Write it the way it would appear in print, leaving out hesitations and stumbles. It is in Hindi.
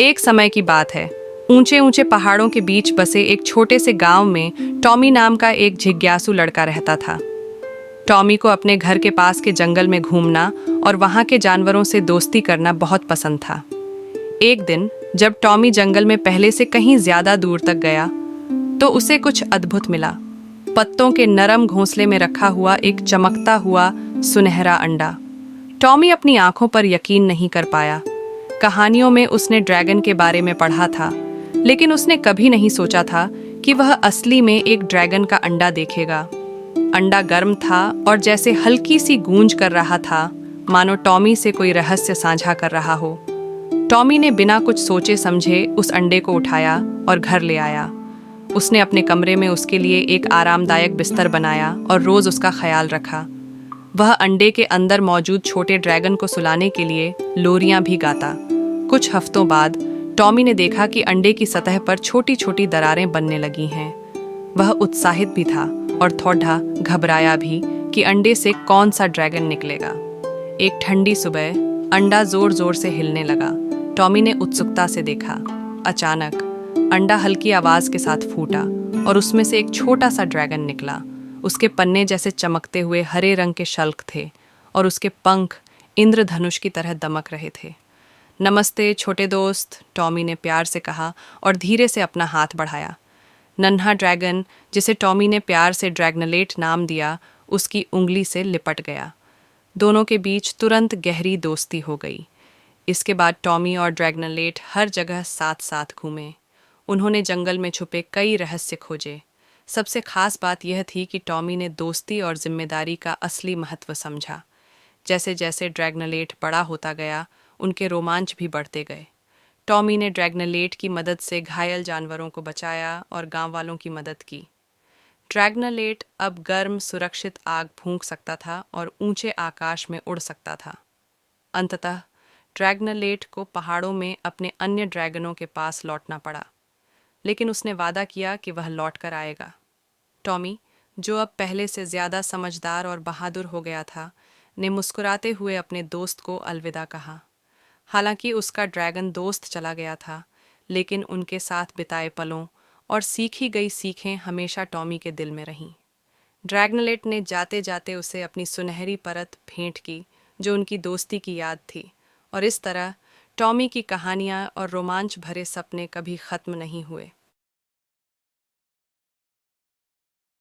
एक समय की बात है। ऊंचे ऊंचे पहाड़ों के बीच बसे एक छोटे से गांव में टॉमी नाम का एक जिज्ञासु लड़का रहता था। टॉमी को अपने घर के पास के जंगल में घूमना और वहां के जानवरों से दोस्ती करना बहुत पसंद था। एक दिन जब टॉमी जंगल में पहले से कहीं ज्यादा दूर तक गया तो उसे कुछ अद्भुत मिला। पत्तों के नरम घोंसले में रखा हुआ एक चमकता हुआ सुनहरा अंडा। टॉमी अपनी आंखों पर यकीन नहीं कर पाया। कहानियों में उसने ड्रैगन के बारे में पढ़ा था, लेकिन उसने कभी नहीं सोचा था कि वह असली में एक ड्रैगन का अंडा देखेगा। अंडा गर्म था और जैसे हल्की सी गूंज कर रहा था, मानो टॉमी से कोई रहस्य साझा कर रहा हो। टॉमी ने बिना कुछ सोचे समझे उस अंडे को उठाया और घर ले आया। उसने अपने कमरे में उसके लिए एक आरामदायक बिस्तर बनाया और रोज उसका ख्याल रखा। वह अंडे के अंदर मौजूद छोटे ड्रैगन को सुलाने के लिए लोरियां भी गाता। कुछ हफ्तों बाद टॉमी ने देखा कि अंडे की सतह पर छोटी छोटी दरारें बनने लगी हैं। वह उत्साहित भी था और थोड़ा घबराया भी कि अंडे से कौन सा ड्रैगन निकलेगा। एक ठंडी सुबह अंडा जोर जोर से हिलने लगा। टॉमी ने उत्सुकता से देखा। अचानक अंडा हल्की आवाज के साथ फूटा और उसमें से एक छोटा सा ड्रैगन निकला। उसके पन्ने जैसे चमकते हुए हरे रंग के शल्क थे और उसके पंख इंद्रधनुष की तरह दमक रहे थे। नमस्ते छोटे दोस्त, टॉमी ने प्यार से कहा और धीरे से अपना हाथ बढ़ाया। नन्हा ड्रैगन, जिसे टॉमी ने प्यार से ड्रैगनलेट नाम दिया, उसकी उंगली से लिपट गया। दोनों के बीच तुरंत गहरी दोस्ती हो गई। इसके बाद टॉमी और ड्रैगनलेट हर जगह साथ साथ घूमे। उन्होंने जंगल में छुपे कई रहस्य खोजे। सबसे खास बात यह थी कि टॉमी ने दोस्ती और जिम्मेदारी का असली महत्व समझा। जैसे जैसे ड्रैगनलेट बड़ा होता गया, उनके रोमांच भी बढ़ते गए। टॉमी ने ड्रैगनलेट की मदद से घायल जानवरों को बचाया और गांव वालों की मदद की। ड्रैगनलेट अब गर्म, सुरक्षित आग फूंक सकता था और ऊंचे आकाश में उड़ सकता था। अंततः ड्रैगनलेट को पहाड़ों में अपने अन्य ड्रैगनों के पास लौटना पड़ा, लेकिन उसने वादा किया कि वह लौट कर आएगा। टॉमी, जो अब पहले से ज्यादा समझदार और बहादुर हो गया था, ने मुस्कुराते हुए अपने दोस्त को अलविदा कहा। हालांकि उसका ड्रैगन दोस्त चला गया था, लेकिन उनके साथ बिताए पलों और सीखी गई सीखें हमेशा टॉमी के दिल में रहीं। ड्रैगनलेट ने जाते जाते उसे अपनी सुनहरी परत भेंट की, जो उनकी दोस्ती की याद थी, और इस तरह टॉमी की कहानियाँ और रोमांच भरे सपने कभी खत्म नहीं हुए।